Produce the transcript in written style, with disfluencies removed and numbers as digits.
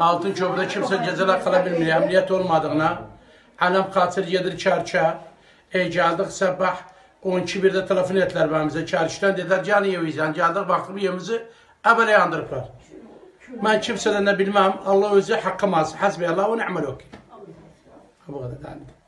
Altın Köprü'de kimse cezalar kalabilmiyor. Emniyet olmadığına. Alem katil yedir çarça. Geldik sabah 12:01'de telefon ettiler benimize. Çarşıdan dediler canı yeviyiz. Geldik baktık yemizi ebele yandırıplar. Ben kimseden ne bilmem. Allah özü hakkım az. Hasbiyallah ve ni'mel vekil. Bu kadar.